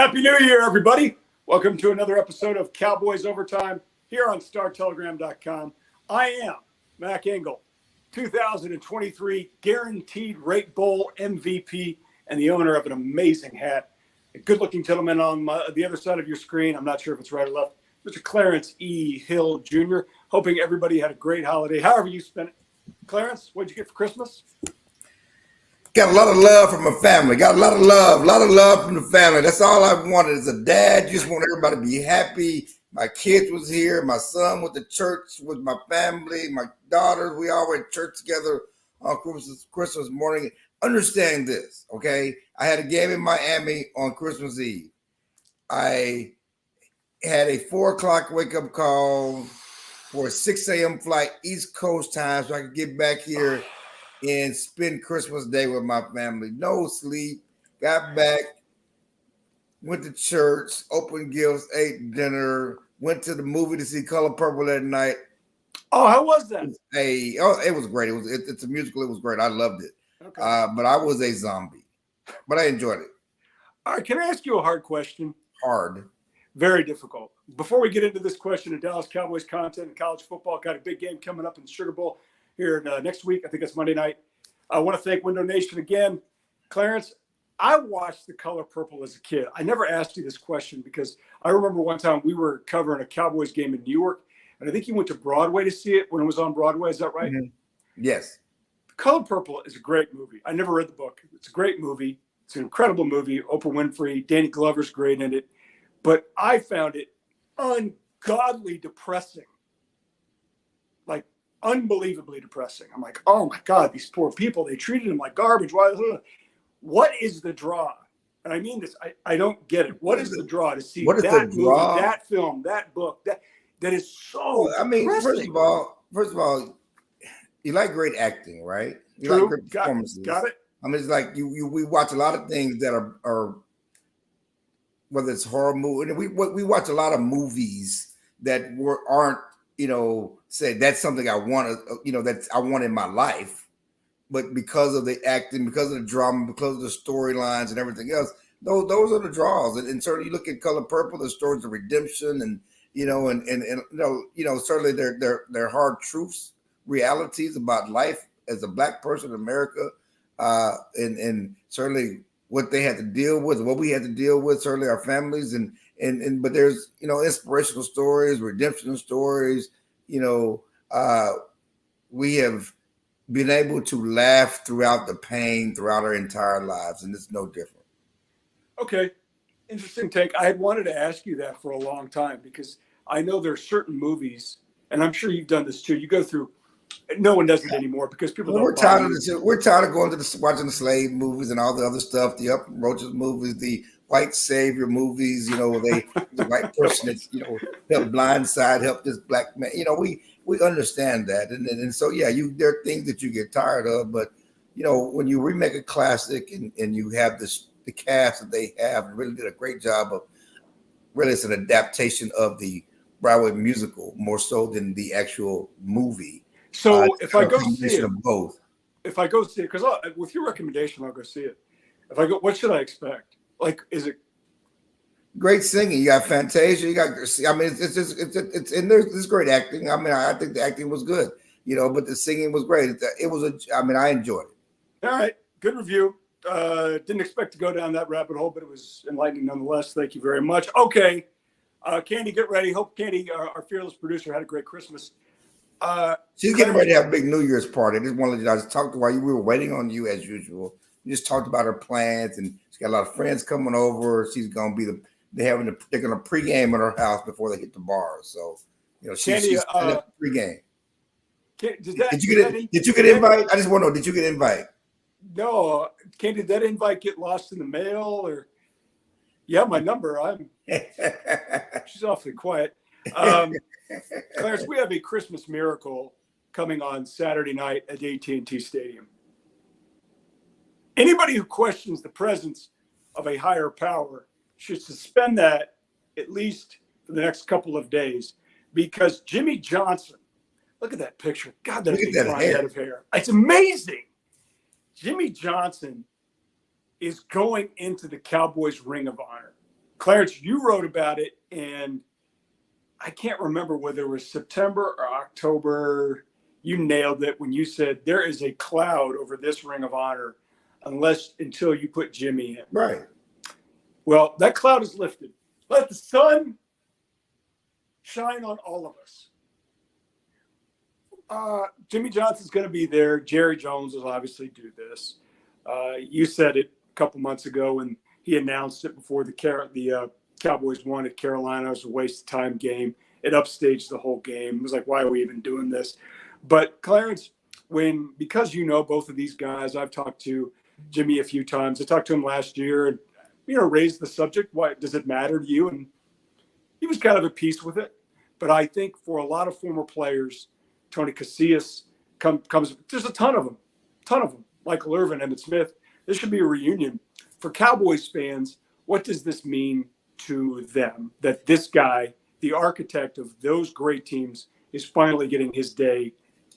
Happy New Year, everybody. Welcome to another episode of Cowboys Overtime here on StarTelegram.com. I am Mac Engel, 2023 Guaranteed Rate Bowl MVP and the owner of an amazing hat. A good-looking gentleman on the other side of your screen. I'm not sure if it's right or left. Mr. Clarence E. Hill, Jr. Hoping everybody had a great holiday, however you spent it. Clarence, what'd you get for Christmas? Got a lot of love from my family. Got a lot of love from the family. That's all I wanted as a dad. Just want everybody to be happy. My kids was here. My son went to church with my family. My daughters, we all went to church together on Christmas morning. Understand this, okay? I had a game in Miami on Christmas Eve. I had a 4 o'clock wake-up call for a 6 a.m. flight East Coast time so I could get back here and spend Christmas Day with my family. No sleep. Got back, went to church, opened gifts, ate dinner, went to the movie to see Color Purple that night. Oh, how was that? It was great. It's a musical. It was great. I loved it. Okay. But I was a zombie. But I enjoyed it. All right, can I ask you a hard question? Hard. Very difficult. Before we get into this question of Dallas Cowboys content and college football, got a big game coming up in the Sugar Bowl here next week. I think it's Monday night. I want to thank Window Nation again. Clarence, I watched The Color Purple as a kid. I never asked you this question because I remember one time we were covering a Cowboys game in New York, and I think you went to Broadway to see it when it was on Broadway. Is that right? Mm-hmm. Yes. The Color Purple is a great movie. I never read the book. It's a great movie. It's an incredible movie. Oprah Winfrey, Danny Glover's great in it. But I found it ungodly depressing. Like, unbelievably depressing. I'm like, oh my God, these poor people, they treated them like garbage. Why? What is the draw? And I mean this, I don't get it. What is the draw to see that movie, that film, that book, that is so I mean, depressing? first of all, you like great acting, right? You True. like great performances. Got it. I mean, it's like we watch a lot of things that are whether it's horror movie. We watch a lot of movies that aren't, say that's something I want to, that I want in my life. But because of the acting, because of the drama, because of the storylines and everything else, those are the draws. And certainly you look at Color Purple, the stories of redemption and certainly they're hard truths, realities about life as a Black person in America, and certainly what they had to deal with, what we had to deal with, certainly our families, but there's inspirational stories, redemption stories. We have been able to laugh throughout the pain throughout our entire lives, and it's no different. Okay, interesting take. I had wanted to ask you that for a long time because I know there are certain movies, and I'm sure you've done this too. You go through. No one does it anymore because people don't. We're tired of going to watching the slave movies and all the other stuff, the Up Roaches movies, the white savior movies. The white person that's help blindside, help this black man. We understand that, and so there are things that you get tired of, but when you remake a classic and you have the cast that they have, really did a great job of. Really, it's an adaptation of the Broadway musical more so than the actual movie. So if I go see it, because with your recommendation, I'll go see it. If I go, what should I expect? Like, is it great singing? You got Fantasia. You got. I mean, it's and there's great acting. I mean, I think the acting was good. But the singing was great. I enjoyed it. All right, good review. Didn't expect to go down that rabbit hole, but it was enlightening nonetheless. Thank you very much. Okay, Candy, get ready. Hope Candy, our fearless producer, had a great Christmas. She's getting ready to have a big New Year's party. I just wanted to just talk to while we were waiting on you as usual. We just talked about her plans, and she's got a lot of friends coming over. She's gonna be they're gonna pregame at her house before they hit the bars. So she's pregame. Did you get an invite? I just want to know, did you get an invite? No, Candy, did that invite get lost in the mail or? Yeah, my number. She's awfully quiet. Clarence, we have a Christmas miracle coming on Saturday night at AT&T Stadium. Anybody who questions the presence of a higher power should suspend that at least for the next couple of days because Jimmy Johnson, look at that picture. God, that's a fine head of hair. It's amazing. Jimmy Johnson is going into the Cowboys Ring of Honor. Clarence, you wrote about it, and I can't remember whether it was September or October. You nailed it when you said there is a cloud over this Ring of Honor until you put Jimmy in. Right. Well, that cloud is lifted. Let the sun shine on all of us. Jimmy Johnson's going to be there. Jerry Jones will obviously do this. You said it a couple months ago when he announced it before the Cowboys won at Carolina. It was a waste of time game. It upstaged the whole game. It was like, why are we even doing this? But Clarence, because you know both of these guys, I've talked to Jimmy a few times. I talked to him last year and, raised the subject. Why does it matter to you? And he was kind of at peace with it. But I think for a lot of former players, Tony Casillas comes. There's a ton of them. Michael Irvin, Emmitt Smith. This should be a reunion for Cowboys fans. What does this mean to them that this guy, the architect of those great teams, is finally getting his day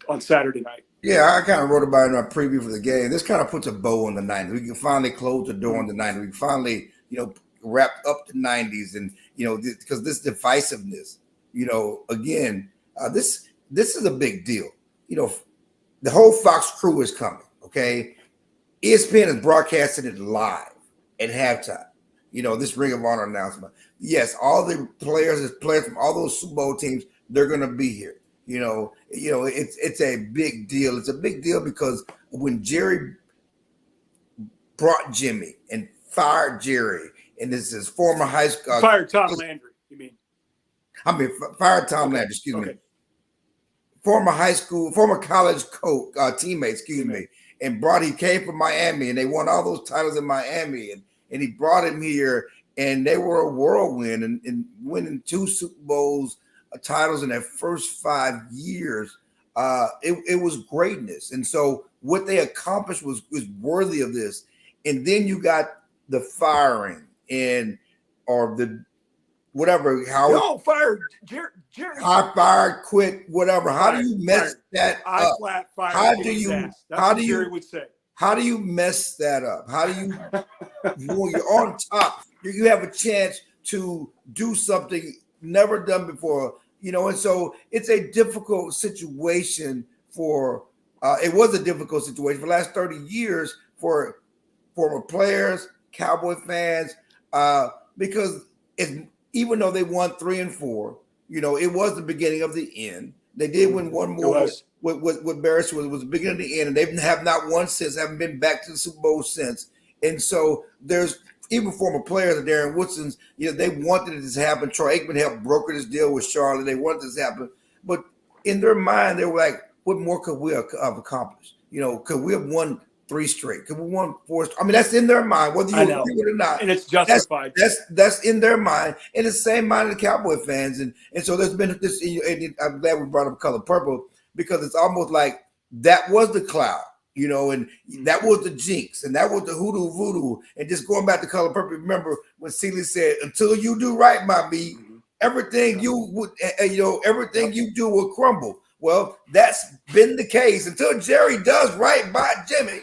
on Saturday night? Yeah, I kind of wrote about it in our preview for the game. This kind of puts a bow on the 90s. We can finally close the door on the 90s. We can finally, wrap up the 90s, and because this divisiveness, again, this is a big deal. The whole Fox crew is coming. Okay, ESPN is broadcasting it live at halftime. This Ring of Honor announcement. Yes, all the players from all those Super Bowl teams, they're going to be here. It's a big deal. It's a big deal because when Jerry brought Jimmy and fired Jerry, and this is former high school fired Tom Landry. You mean? Fired Tom Landry. Excuse me. Former college coach teammate. Excuse me. And he came from Miami, and they won all those titles in Miami, and he brought him here, and they were a whirlwind and winning 2 Super Bowls titles in their first 5 years. It was greatness. And so what they accomplished was worthy of this. And then you got the firing or the whatever. Fired. Jerry. I fired, quit, whatever. How do you mess that up? Flat fired. How do you Jerry would say? How do you mess that up? How do you, when you're on top, you have a chance to do something never done before, and so it's a difficult situation it was a difficult situation for the last 30 years for former players, Cowboy fans, because even though they won 3 and 4, it was the beginning of the end. They did win one more with Barris. Was the beginning of the end, and they have not won since. Haven't been back to the Super Bowl since. And so there's even former players, Darren Woodson's. They wanted it to happen. Troy Aikman helped broker this deal with Charlotte. They wanted this to happen, but in their mind, they were like, "What more could we have accomplished? Could we have won 3 straight? Could we won 4? I mean, that's in their mind, whether you agree with it or not, and it's justified. That's in their mind, and it's the same mind of the Cowboy fans, and so there's been this. And I'm glad we brought up color purple because it's almost like that was the cloud, and that was the jinx, and that was the hoodoo voodoo, and just going back to color purple. Remember when Celie said, "Until you do right, my B, everything you would, everything you do will crumble." Well, that's been the case until Jerry does right by Jimmy.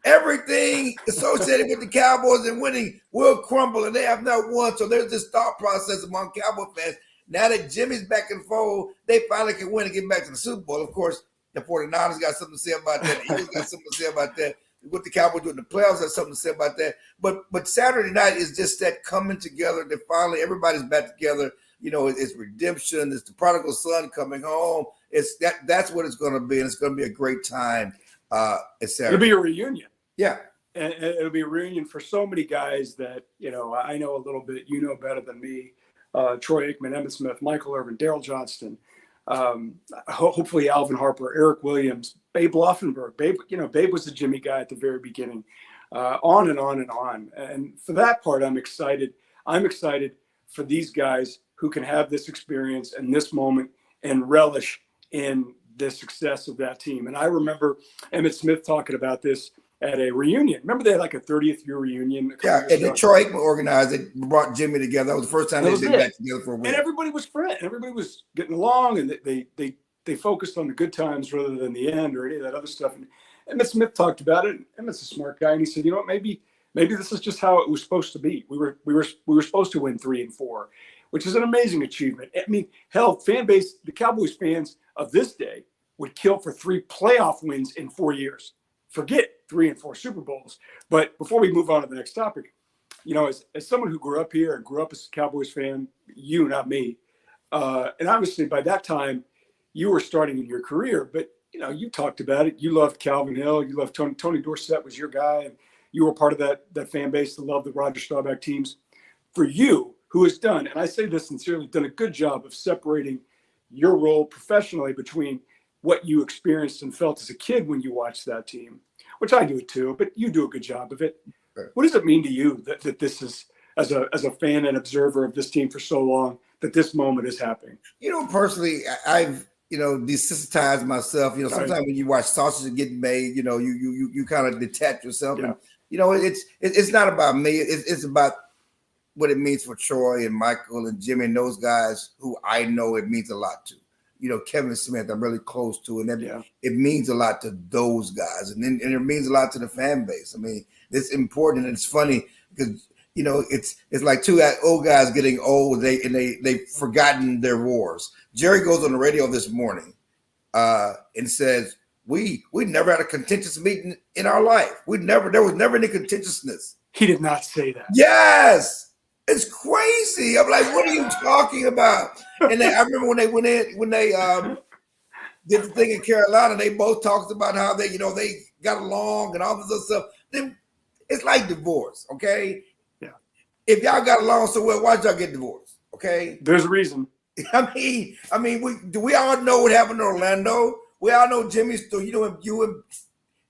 Everything associated with the Cowboys and winning will crumble, and they have not won. So there's this thought process among Cowboy fans. Now that Jimmy's back in the fold, they finally can win and get back to the Super Bowl. Of course, the 49ers got something to say about that. The Eagles got something to say about that. What the Cowboys do in the playoffs has something to say about that. But Saturday night is just that coming together. That finally everybody's back together. It's redemption. It's the prodigal son coming home. That's what it's going to be, and it's going to be a great time. It'll be a reunion. Yeah, and it'll be a reunion for so many guys that I know a little bit. Better than me. Troy Aikman, Emmitt Smith, Michael Irvin, Daryl Johnston, hopefully Alvin Harper, Eric Williams, Babe Laufenberg. Babe was the Jimmy guy at the very beginning. On and on and on. And for that part, I'm excited. I'm excited for these guys who can have this experience and this moment and relish in the success of that team. And I remember Emmitt Smith talking about this at a reunion. Remember they had like a 30th year reunion? Yeah, and Detroit organized it, brought Jimmy together. That was the first time they'd been back together for a week. And everybody was friends. Everybody was getting along, and they focused on the good times rather than the end or any of that other stuff. And Emmitt Smith talked about it. Emmitt's a smart guy, and he said, maybe Maybe this is just how it was supposed to be. We were supposed to win 3-4, which is an amazing achievement. I mean, hell, fan base, the Cowboys fans of this day would kill for 3 playoff wins in 4 years. Forget 3 and 4 Super Bowls. But before we move on to the next topic, as someone who grew up here and grew up as a Cowboys fan, you, not me, and obviously by that time you were starting in your career, but you talked about it. You loved Calvin Hill. You loved Tony. Tony Dorsett was your guy, and you were part of that fan base that loved the Roger Staubach teams. For you, who has done, and I say this sincerely, done a good job of separating your role professionally between what you experienced and felt as a kid when you watched that team, which I do too, but you do a good job of it. Right. What does it mean to you that this is, as a fan and observer of this team for so long, that this moment is happening? Personally, I've desensitized myself. Sometimes Right. when you watch sausage getting made, you kind of detach yourself. Yeah. And it's not about me. It's about what it means for Troy and Michael and Jimmy and those guys who I know it means a lot to. Kevin Smith, I'm really close to, and it means a lot to those guys, and it means a lot to the fan base. I mean, it's important, and it's funny because it's like two old guys getting old. They've forgotten their wars. Jerry goes on the radio this morning and says, "We never had a contentious meeting in our life. There was never any contentiousness." He did not say that. Yes. It's crazy. I'm like, what are you talking about? And I remember when they did the thing in Carolina, they both talked about how they got along and all this other stuff. Then it's like divorce, okay? Yeah. If y'all got along so well, why'd y'all get divorced? Okay. There's a reason. I mean, we all know what happened in Orlando. We all know Jimmy's story.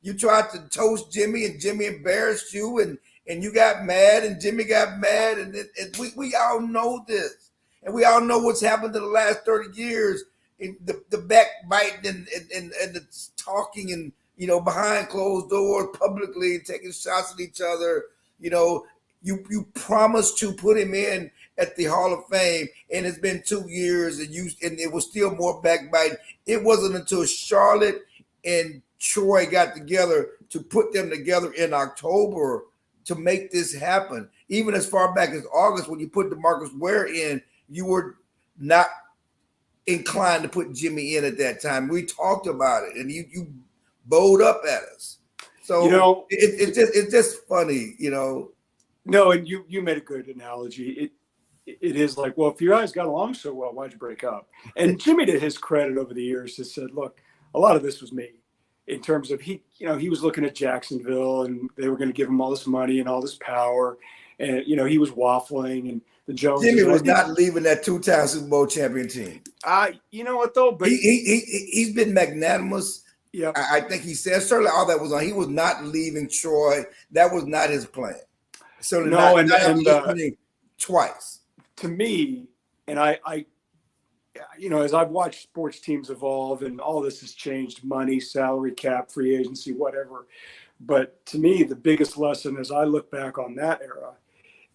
You tried to toast Jimmy, and Jimmy embarrassed you, and you got mad, and Jimmy got mad, and we all know this, and we all know what's happened in the last 30 years, in the backbiting and the talking, and behind closed doors, publicly taking shots at each other. You promised to put him in at the Hall of Fame, and it's been 2 years, and it was still more backbiting. It wasn't until Charlotte and Troy got together to put them together in October to make this happen. Even as far back as August, when you put DeMarcus Ware in, you were not inclined to put Jimmy in at that time. We talked about it, and you bowed up at us. So it's just funny, No, and you made a good analogy. It is like, well, if you guys got along so well, why'd you break up? And Jimmy, to his credit over the years, has said, look, a lot of this was me. In terms of he was looking at Jacksonville, and they were going to give him all this money and all this power, and he was waffling, and the Joneses. Jimmy was not leaving that 2-time Super Bowl champion team. You know what though? But he's been magnanimous. Yeah, I think he said certainly all that was on. He was not leaving Troy. That was not his plan. Certainly not twice. To me, and I as I've watched sports teams evolve, and all this has changed: money, salary cap, free agency, whatever. But to me, the biggest lesson as I look back on that era,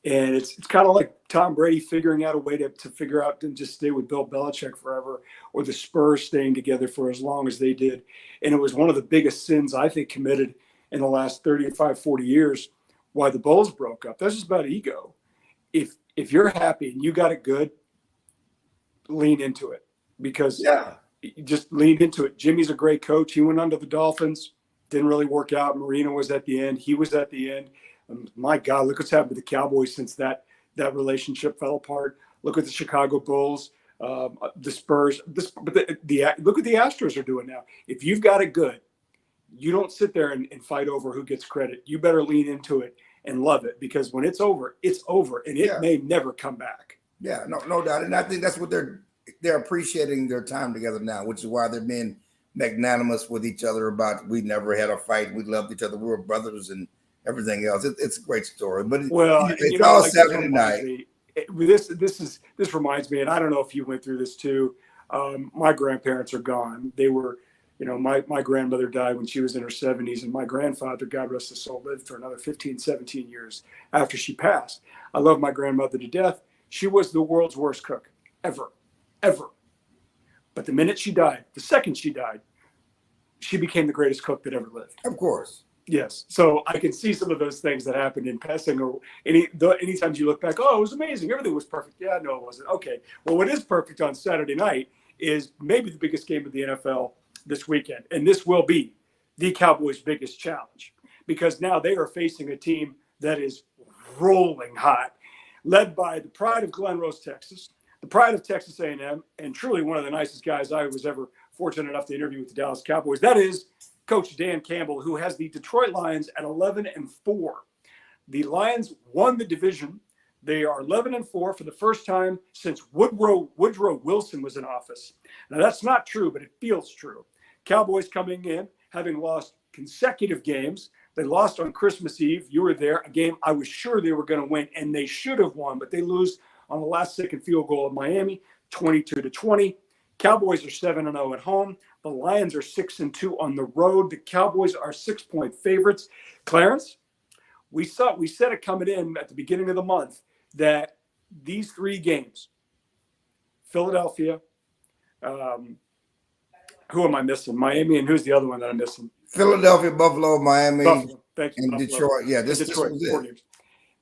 and it's kind of like Tom Brady figuring out a way to figure out and just stay with Bill Belichick forever, or the Spurs staying together for as long as they did. And it was one of the biggest sins I think committed in the last 35, 40 years, why the Bulls broke up. That's just about ego. If you're happy and you got it good, lean into it, because just lean into it. Jimmy's a great coach. He went on to the Dolphins, didn't really work out. Marino was at the end. He was at the end. My God, look what's happened to the Cowboys since that relationship fell apart. Look at the Chicago Bulls, the Spurs. Look what the Astros are doing now. If you've got it good, you don't sit there and fight over who gets credit. You better lean into it and love it, because when it's over, and it may never come back. Yeah, no doubt. And I think that's what they're appreciating their time together now, which is why they're being magnanimous with each other about, we never had a fight. We loved each other. We were brothers and everything else. It's a great story. But it's all Saturday night. This reminds me, and I don't know if you went through this too. My grandparents are gone. They were, my grandmother died when she was in her 70s, and my grandfather, God rest his soul, lived for another 15, 17 years after she passed. I love my grandmother to death. She was the world's worst cook ever. But the second she died, she became the greatest cook that ever lived. Of course. Yes. So I can see some of those things that happened in passing, or anytime you look back, oh, it was amazing. Everything was perfect. Yeah, no, it wasn't. Okay. Well, what is perfect on Saturday night is maybe the biggest game of the NFL this weekend. And this will be the Cowboys' biggest challenge because now they are facing a team that is rolling hot, led by the pride of Glen Rose, Texas, the pride of Texas A&M, and truly one of the nicest guys I was ever fortunate enough to interview with the Dallas Cowboys. That is Coach Dan Campbell, who has the Detroit Lions at 11-4. The Lions won the division. They are 11-4 for the first time since Woodrow Wilson was in office. Now, that's not true, but it feels true. Cowboys coming in, having lost consecutive games. They lost on Christmas Eve. You were there, a game I was sure they were going to win, and they should have won, but they lose on the last-second field goal of Miami, 22-20. Cowboys are 7-0 at home. The Lions are 6-2 on the road. The Cowboys are 6-point favorites. Clarence, we said it coming in at the beginning of the month that these three games, Philadelphia, who am I missing? Miami, and who's the other one that I'm missing? Philadelphia, Buffalo, Miami, Buffalo. Thank you, and Buffalo. Detroit. Yeah, this Detroit. was it.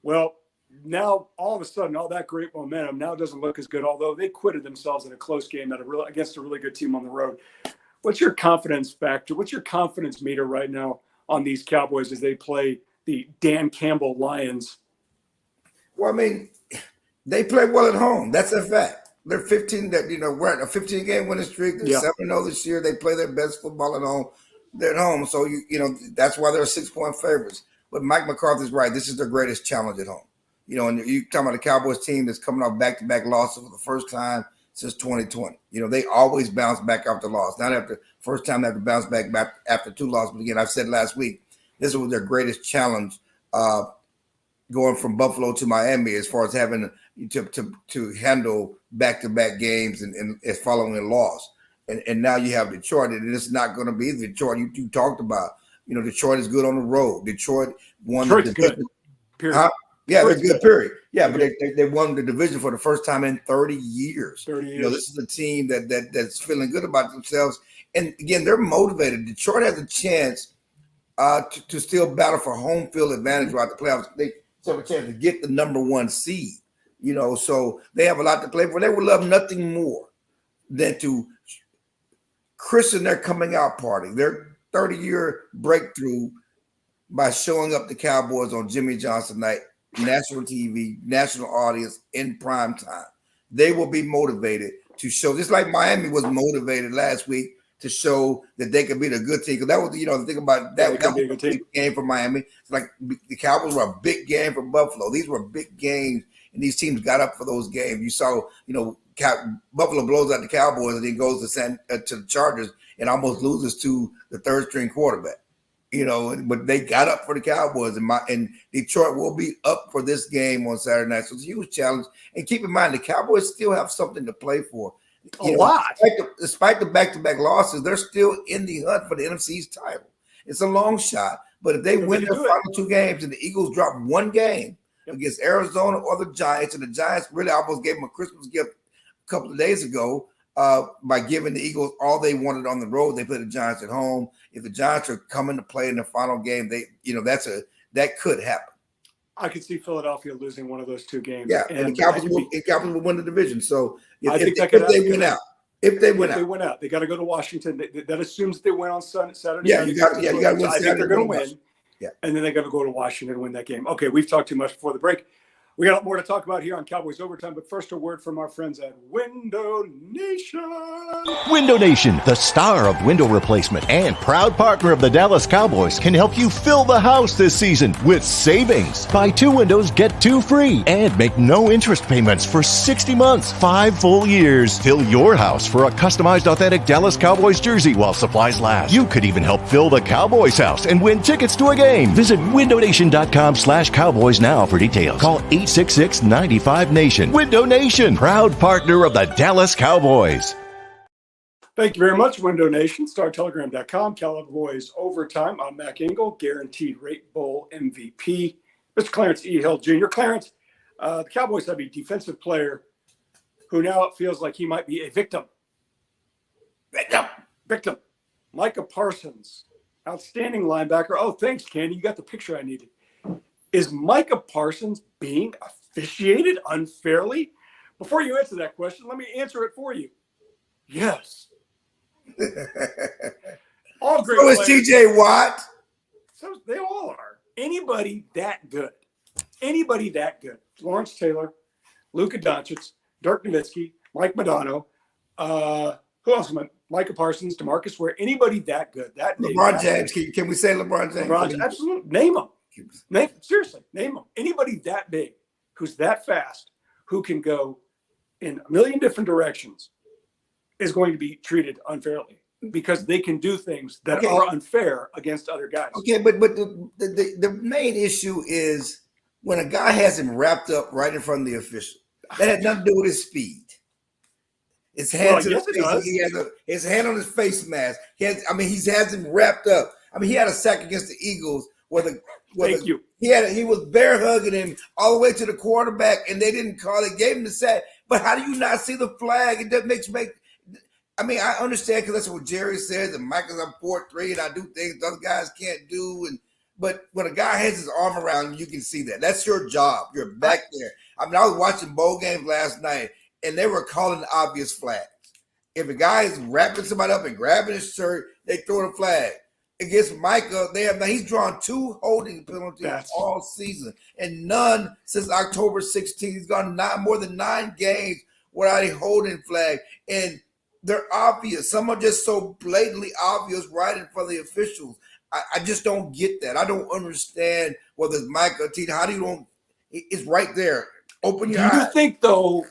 Well, now all of a sudden, all that great momentum now doesn't look as good, although they acquitted themselves in a close game against a really good team on the road. What's your confidence factor? What's your confidence meter right now on these Cowboys as they play the Dan Campbell Lions? Well, I mean, they play well at home. That's a fact. They're 15. We're at a 15-game winning streak. They're 7-0 this year. They play their best football at home. They're at home, so that's why they're 6-point favorites. But Mike McCarthy's right. This is their greatest challenge at home. And you talking about the Cowboys team that's coming off back-to-back losses for the first time since 2020. They always bounce back after loss. Not after first time they have to bounce back after two losses. But again, I said last week, this was their greatest challenge going from Buffalo to Miami as far as having to handle back-to-back games and following a loss. And now you have Detroit, and it's not going to be the Detroit you talked about. Detroit is good on the road. Detroit won the division. Period. Yeah, they're good, period. Yeah, but they won the division for the first time in 30 years. 30 years. This is a team that's feeling good about themselves. And again, they're motivated. Detroit has a chance to still battle for home field advantage throughout the playoffs. They have a chance to get the number one seed. So they have a lot to play for. They would love nothing more than to christen their coming out party, their 30-year breakthrough, by showing up the Cowboys on Jimmy Johnson night, national TV, national audience in prime time. They will be motivated to show, just like Miami was motivated last week to show that they could beat a good team. Because that was, the thing about that, that was a big game for Miami. It's like the Cowboys were a big game for Buffalo. These were big games, and these teams got up for those games. You saw, Buffalo blows out the Cowboys and then goes to the Chargers and almost loses to the third-string quarterback. But they got up for the Cowboys, and Detroit will be up for this game on Saturday night. So it's a huge challenge. And keep in mind, the Cowboys still have something to play for. A lot. Despite the back-to-back losses, they're still in the hunt for the NFC's title. It's a long shot, but if they win their final two games and the Eagles drop one game against Arizona or the Giants, and the Giants really almost gave them a Christmas gift a couple of days ago, by giving the Eagles all they wanted on the road. They play the Giants at home. If the Giants are coming to play in the final game, that could happen. I could see Philadelphia losing one of those two games. Yeah, and the Cowboys will win the division. So if they win out, they got to go to Washington. That assumes they win on Saturday. Yeah, you got to win. I think they're going to win. Yeah, and then they got to go to Washington and win that game. Okay, we've talked too much before the break. We got more to talk about here on Cowboys Overtime, but first a word from our friends at Window Nation. Window Nation, the star of window replacement and proud partner of the Dallas Cowboys, can help you fill the house this season with savings. Buy 2 windows, get 2 free, and make no interest payments for 60 months, 5 full years. Fill your house for a customized authentic Dallas Cowboys jersey while supplies last. You could even help fill the Cowboys house and win tickets to a game. Visit windownation.com/Cowboys now for details. Call 866-95-NATION. Window Nation, proud partner of the Dallas Cowboys. Thank you very much, Window Nation. StarTelegram.com, Cowboys Overtime. I'm Mac Engel, guaranteed rate bowl MVP. Mr. Clarence E. Hill Jr. Clarence, the Cowboys have a defensive player who now it feels like he might be a victim. Victim. Micah Parsons Outstanding linebacker. Oh, thanks, Candy. You got the picture I needed. Is Micah Parsons being officiated unfairly? Before you answer that question, let me answer it for you. Yes. All great So is players. TJ Watt. So they all are. Anybody that good. Anybody that good. Lawrence Taylor, Luka Doncic, Dirk Nowitzki, Mike Modano, who else? Micah Parsons, DeMarcus Ware. Anybody that good. That LeBron James. Can we say LeBron James? LeBron, absolutely. Name them. Seriously, name them. Anybody that big, who's that fast, who can go in a million different directions, is going to be treated unfairly because they can do things that are unfair against other guys. Okay, but the main issue is when a guy has him wrapped up right in front of the official. That had nothing to do with his speed. His hand to his face. He has his hand on his face mask. He has him wrapped up. I mean, he had a sack against the Eagles where he was bear hugging him all the way to the quarterback, and they didn't call it. Gave him the sack. But how do you not see the flag? It doesn't make. I mean, I understand because that's what Jerry says, and Michael's on 4-3, and I do things other guys can't do. But when a guy has his arm around you can see that. That's your job. You're back there. I mean, I was watching bowl games last night, and they were calling obvious flags. If a guy is wrapping somebody up and grabbing his shirt, they throw the flag. Against Micah, he's drawn 2 holding penalties all season, and none since October 16th. He's gone more than 9 games without a holding flag, and they're obvious. Some are just so blatantly obvious right in front of the officials. I just don't get that. I don't understand whether it's Micah or T. How do you don't? It's right there. Open your eyes. Do you think though?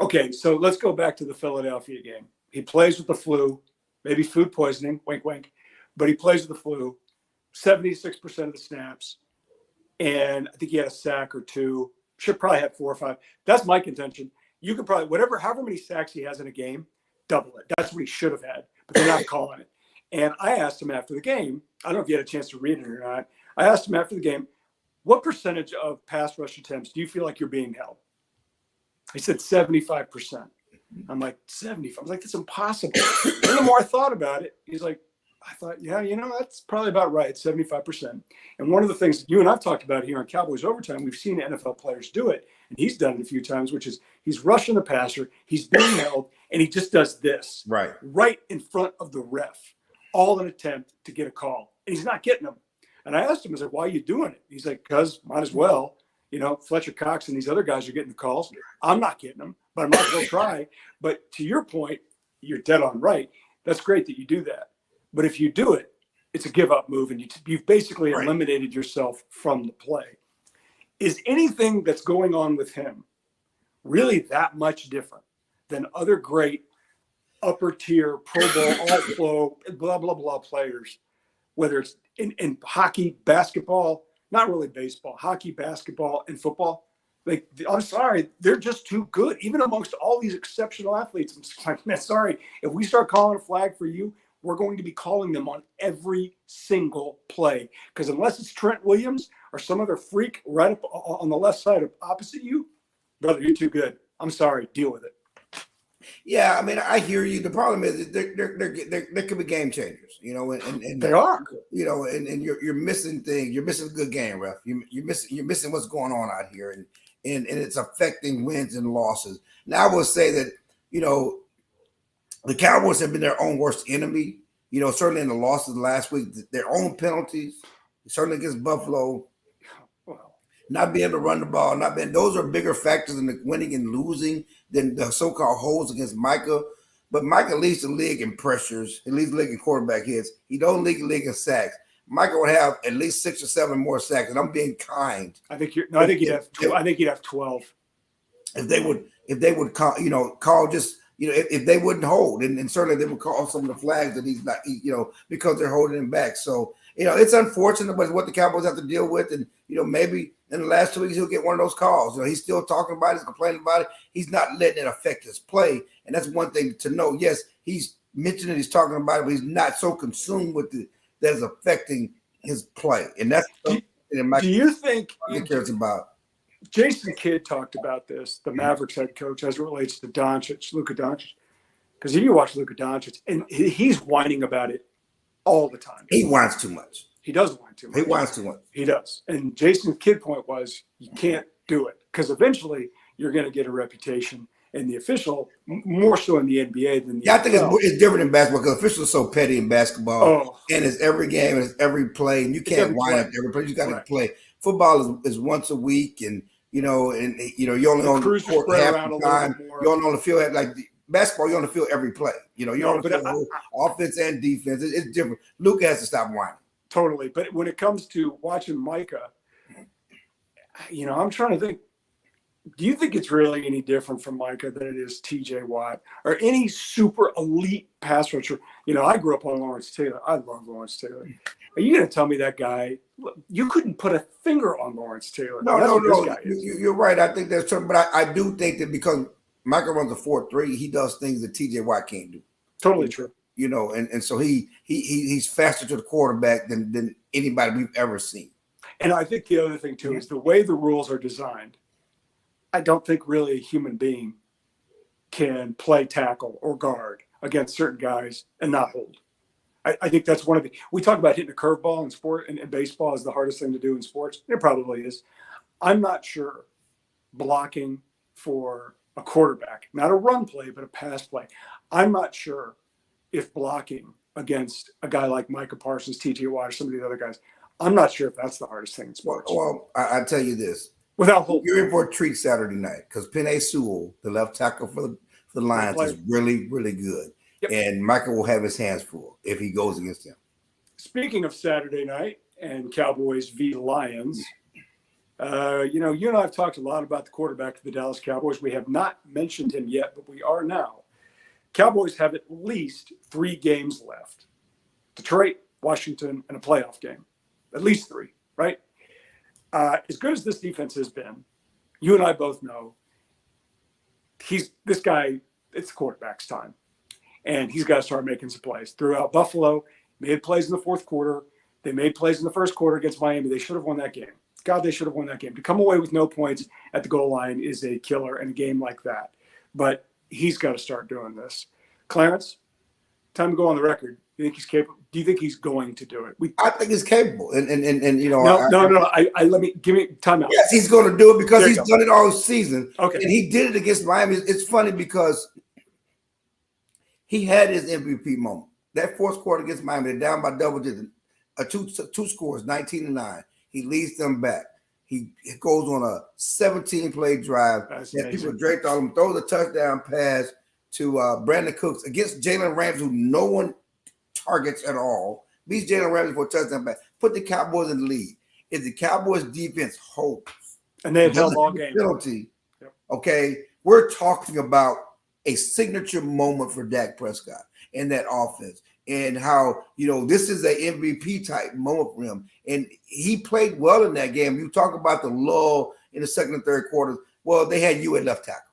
Okay, so let's go back to the Philadelphia game. He plays with the flu, maybe food poisoning. Wink, wink. But he plays with the flu, 76% of the snaps, and I think he had a sack or 2. Should probably have 4 or 5. That's my contention. You could probably however many sacks he has in a game, double it. That's what he should have had, but they're not calling it. And I asked him after the game. I don't know if you had a chance to read it or not. I asked him after the game, what percentage of pass rush attempts do you feel like you're being held? He said 75%. I'm like, 75. I was like, that's impossible. And the more I thought about it, he's like, I thought, yeah, that's probably about right, 75%. And one of the things you and I've talked about here on Cowboys Overtime, we've seen NFL players do it, and he's done it a few times, which is he's rushing the passer, he's being held, and he just does this right in front of the ref, all in an attempt to get a call. And he's not getting them. And I asked him, I was like, why are you doing it? He's like, because might as well. Fletcher Cox and these other guys are getting the calls. I'm not getting them, but I might as well try. But to your point, you're dead on right. That's great that you do that. But if you do it, it's a give-up move, and you've basically eliminated yourself from the play. Is anything that's going on with him really that much different than other great upper-tier, Pro Bowl, all-pro, blah, blah, blah players, whether it's in hockey, basketball, not really baseball, hockey, basketball, and football? Like, I'm sorry, they're just too good. Even amongst all these exceptional athletes, I'm just like, man, sorry. If we start calling a flag for you, we're going to be calling them on every single play. Because unless it's Trent Williams or some other freak right up on the left side of opposite you, brother, you're too good. I'm sorry. Deal with it. Yeah, I mean, I hear you. The problem is there could be game changers, and they are. And you're missing things. You're missing a good game, ref. You're missing what's going on out here, and it's affecting wins and losses. Now I will say that the Cowboys have been their own worst enemy. Certainly in the losses last week, their own penalties, certainly against Buffalo. Not being able to run the ball, those are bigger factors in the winning and losing than the so-called holds against Micah. But Micah leads the league in pressures. He leads the league in quarterback hits. He don't lead the league in sacks. Micah would have at least 6 or 7 more sacks, and I'm being kind. I think he'd have 12. If they would call just if they wouldn't hold, and certainly they would call some of the flags that he's not, because they're holding him back. So it's unfortunate, but it's what the Cowboys have to deal with, and maybe in the last 2 weeks he'll get one of those calls. He's still talking about it, he's complaining about it. He's not letting it affect his play, and that's one thing to know. Yes, he's mentioning, he's talking about it, but he's not so consumed with it that is affecting his play, and that's something that do you think he cares about. Jason Kidd talked about this, the Mavericks head coach, as it relates to Luka Doncic. Because if you watch Luka Doncic, and he's whining about it all the time. He whines too much. He does whine too much. He whines too much. He does. And Jason's kid point was you can't do it because eventually you're going to get a reputation. And the official, more so in the NBA than the I think NFL. it's different in basketball because officials are so petty in basketball. And it's every game, it's every play, and you can't whine after every play. You got to play. Football is once a week, and you're only on the court half the time. You're only on the field like basketball. You're on the field every play. You're on the field offense and defense. It's different. Luka has to stop whining. Totally. But when it comes to watching Micah, I'm trying to think. Do you think it's really any different from Micah than it is TJ Watt or any super elite pass rusher? I grew up on Lawrence Taylor. I love Lawrence Taylor. Are you going to tell me that guy, you couldn't put a finger on Lawrence Taylor? No. You're right. I think that's true. But I do think that because Micah runs a 4.3, he does things that TJ Watt can't do. Totally true. And so he's faster to the quarterback than anybody we've ever seen. And I think the other thing, too, is the way the rules are designed. I don't think really a human being can play tackle or guard against certain guys and not hold. I think that's one of we talk about hitting a curveball in sport and baseball is the hardest thing to do in sports. It probably is. I'm not sure blocking for a quarterback, not a run play, but a pass play. I'm not sure if blocking against a guy like Micah Parsons, TJ Watt, or some of the other guys, I'm not sure if that's the hardest thing in sports. Well, I tell you this. Without hope. You're in for a treat Saturday night because Penei Sewell, the left tackle for the Lions, is really, really good. Yep. And Michael will have his hands full if he goes against him. Speaking of Saturday night and Cowboys v. Lions, you and I have talked a lot about the quarterback of the Dallas Cowboys. We have not mentioned him yet, but we are now. Cowboys have at least 3 games left. Detroit, Washington, and a playoff game. At least 3, right? As good as this defense has been, you and I both know this guy, it's the quarterback's time. And he's got to start making some plays. Throughout Buffalo, made plays in the fourth quarter. They made plays in the first quarter against Miami. They should have won that game. God, they should have won that game. To come away with no points at the goal line is a killer in a game like that. But he's got to start doing this. Clarence, time to go on the record. Do you think he's capable? Do you think he's going to do it? I think he's capable, and No. Give me time out. Yes, he's going to do it because he's done it all season. Okay, and he did it against Miami. It's funny because he had his MVP moment. That fourth quarter against Miami, they're down by double digits, two scores, 19-9. He leads them back. He goes on a 17-play drive. That people draped on him, throws a touchdown pass to Brandon Cooks against Jalen Ramsey, who no one targets at all. Beats Jalen Ramsey for a touchdown back. Put the Cowboys in the lead. If the Cowboys defense holds and they held all game penalty, okay, we're talking about a signature moment for Dak Prescott and that offense, and how this is an MVP type moment for him. And he played well in that game. You talk about the lull in the second and third quarters. Well, they had you at left tackle.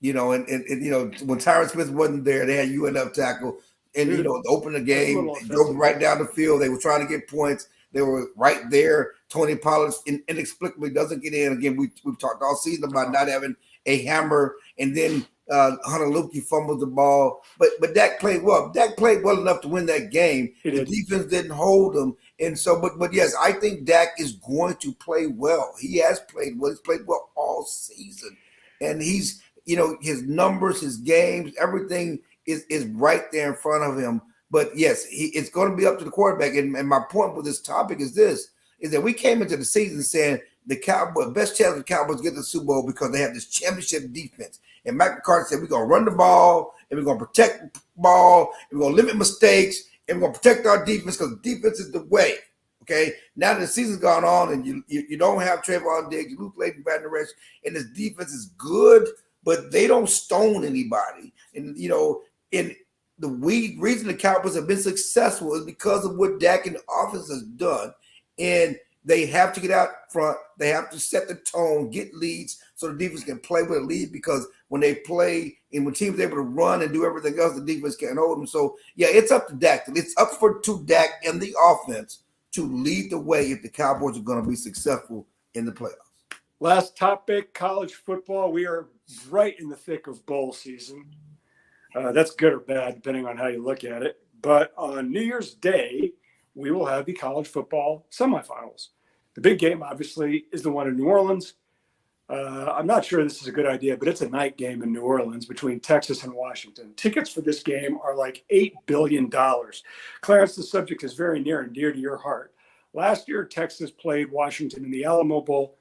And when Tyron Smith wasn't there, they had you at left tackle. And, open the game, they drove right down the field. They were trying to get points. They were right there. Tony Pollard inexplicably doesn't get in. Again, we've talked all season about not having a hammer. And then Hunter Luepke fumbled the ball. But Dak played well. Dak played well enough to win that game. The defense didn't hold him. And so, but yes, I think Dak is going to play well. He has played well. He's played well all season. And he's, his numbers, his games, everything is right there in front of him. But yes, it's going to be up to the quarterback. And my point with this topic is that we came into the season saying the Cowboys, best chance of the Cowboys get the Super Bowl because they have this championship defense. And Mike McCarthy said, we're going to run the ball and we're going to protect the ball and we're going to limit mistakes and we're going to protect our defense because defense is the way. Okay, now that the season's gone on and you don't have Trayvon Diggs, you lose Leighton Vander Esch, and this defense is good, but they don't stone anybody. And and the reason the Cowboys have been successful is because of what Dak and the offense has done. And they have to get out front. They have to set the tone, get leads so the defense can play with a lead, because when they play and when teams are able to run and do everything else, the defense can't hold them. So, yeah, it's up to Dak. It's up to Dak and the offense to lead the way if the Cowboys are going to be successful in the playoffs. Last topic, college football. We are right in the thick of bowl season. That's good or bad, depending on how you look at it. But on New Year's Day, we will have the college football semifinals. The big game, obviously, is the one in New Orleans. I'm not sure this is a good idea, but it's a night game in New Orleans between Texas and Washington. Tickets for this game are like $8 billion. Clarence, the subject is very near and dear to your heart. Last year, Texas played Washington in the Alamo Bowl.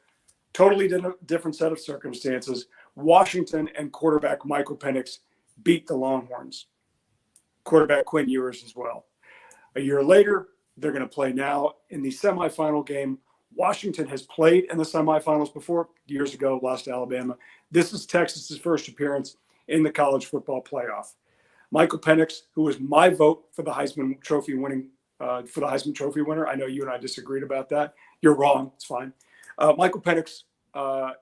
Totally different set of circumstances. Washington and quarterback Michael Penix beat the Longhorns. Quarterback Quinn Ewers as well. A year later, they're going to play now in the semifinal game. Washington has played in the semifinals before, years ago, lost to Alabama. This is Texas's first appearance in the college football playoff. Michael Penix, who was my vote for the Heisman Trophy winner. I know you and I disagreed about that. You're wrong. It's fine. Michael Penix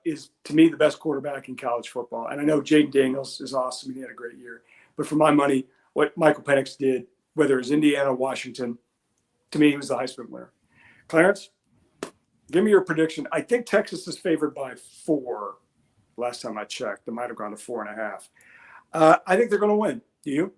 is, to me, the best quarterback in college football. And I know Jaden Daniels is awesome. He had a great year. But for my money, what Michael Penix did, whether it was Indiana or Washington, to me, he was the Heisman winner. Clarence, give me your prediction. I think Texas is favored by 4. Last time I checked, they might have gone to 4.5. I think they're going to win. Do you?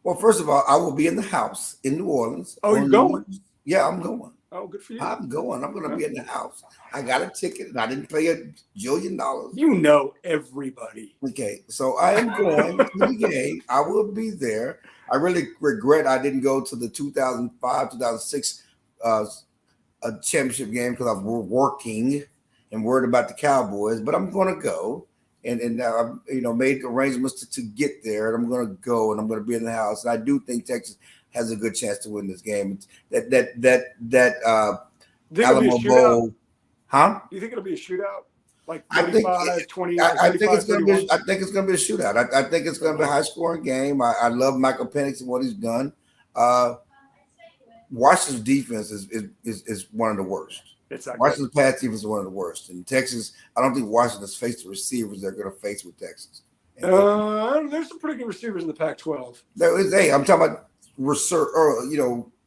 Well, first of all, I will be in the house in New Orleans. Oh, you're going? Yeah, I'm going. Oh, good for you. I'm going. I'm going to be in the house. I got a ticket, and I didn't pay $1 jillion. You know everybody. Okay, so I am going to the game. I will be there. I really regret I didn't go to the 2005, 2006 championship game because I was working and worried about the Cowboys. But I'm going to go, and made arrangements to get there, and I'm going to go, and I'm going to be in the house. And I do think Texas has a good chance to win this game. That Alamo Bowl, huh? You think it'll be a shootout? Like I think 20. I think it's going to be. I think it's going to be a shootout. I think it's going to be a high scoring game. I love Michael Penix and what he's done. Washington's defense is one of the worst. Washington's pass defense is one of the worst. In Texas, I don't think Washington has faced the receivers they're going to face with Texas. There's some pretty good receivers in the Pac-12. I'm talking about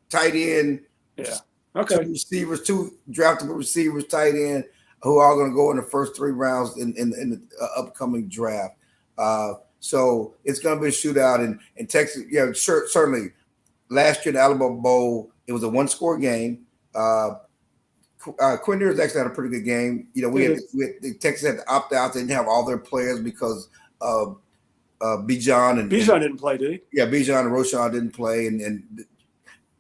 tight end. Yeah. Okay. Two draftable receivers, tight end, who are going to go in the first 3 rounds in the upcoming draft. So it's going to be a shootout. And Texas, certainly. Last year in the Alamo Bowl, it was a 1-score game. Quinn Ewers actually had a pretty good game. Texas had to opt out. They didn't have all their players because of Bijan didn't play, did he? Yeah, Bijan and Roschon didn't play, and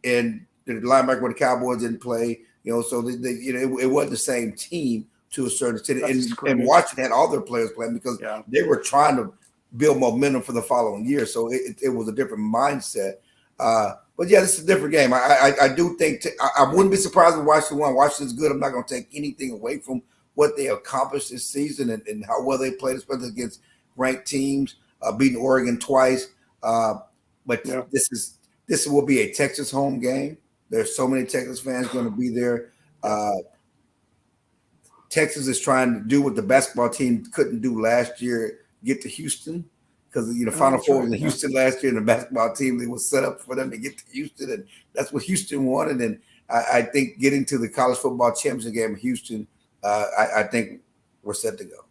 the linebacker with the Cowboys didn't play. So it wasn't the same team to a certain extent. And Washington had all their players playing because they were trying to build momentum for the following year. So it was a different mindset. But yeah, this is a different game. I do think I wouldn't be surprised if Washington won. Washington's good. I'm not going to take anything away from what they accomplished this season and how well they played, especially against ranked teams, beating Oregon twice. But this will be a Texas home game. There's so many Texas fans going to be there. Texas is trying to do what the basketball team couldn't do last year, get to Houston. Because Final Four was in Houston last year, and the basketball team, it was set up for them to get to Houston, and that's what Houston wanted. And I think getting to the college football championship game in Houston, I think we're set to go.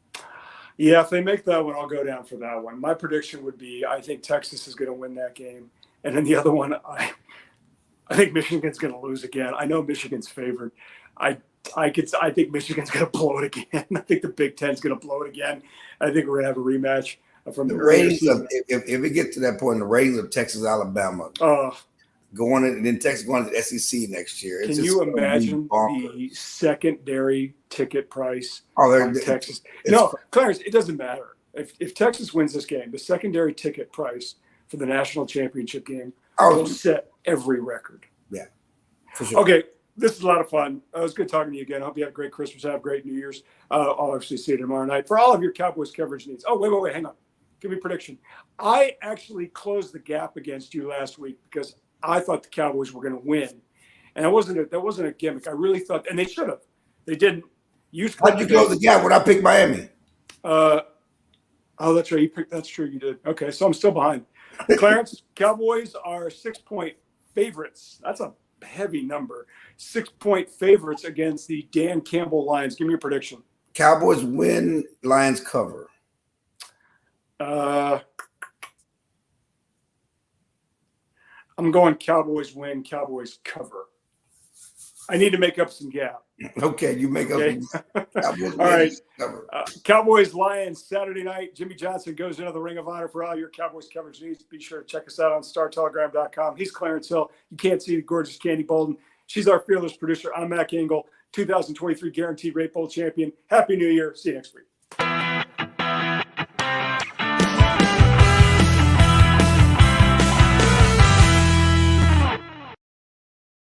Yeah, if they make that one, I'll go down for that one. My prediction would be I think Texas is going to win that game, and then the other one, I think Michigan's going to lose again. I know Michigan's favored. I think Michigan's going to blow it again. I think the Big Ten's going to blow it again. I think we're going to have a rematch. From the ratings of if we get to that point, the ratings of Texas, Alabama going in, and then Texas going to the SEC next year. Can you imagine the secondary ticket price from Texas? No, Clarence, it doesn't matter. If Texas wins this game, the secondary ticket price for the national championship game will set every record. Yeah, for sure. Okay, this is a lot of fun. It was good talking to you again. I hope you have a great Christmas. Have a great New Year's. I'll obviously see you tomorrow night for all of your Cowboys coverage needs. Oh, wait, hang on. Give me a prediction. I actually closed the gap against you last week because I thought the Cowboys were going to win, and that wasn't a gimmick. I really thought, and they should have. They didn't. How'd you close the gap when I picked Miami? That's right. That's true. You did. Okay, so I'm still behind. Clarence, Cowboys are 6-point favorites. That's a heavy number. 6-point favorites against the Dan Campbell Lions. Give me your prediction. Cowboys win. Lions cover. I'm going Cowboys win, Cowboys cover. I need to make up some gap. Okay, you make Okay. up. Cowboys All right. cover. Cowboys Lions Saturday night. Jimmy Johnson goes into the Ring of Honor for all your Cowboys coverage needs. Be sure to check us out on StarTelegram.com. He's Clarence Hill. You can't see the gorgeous Candy Bolden. She's our fearless producer. I'm Mac Engel, 2023 Guaranteed Rate Bowl champion. Happy New Year. See you next week.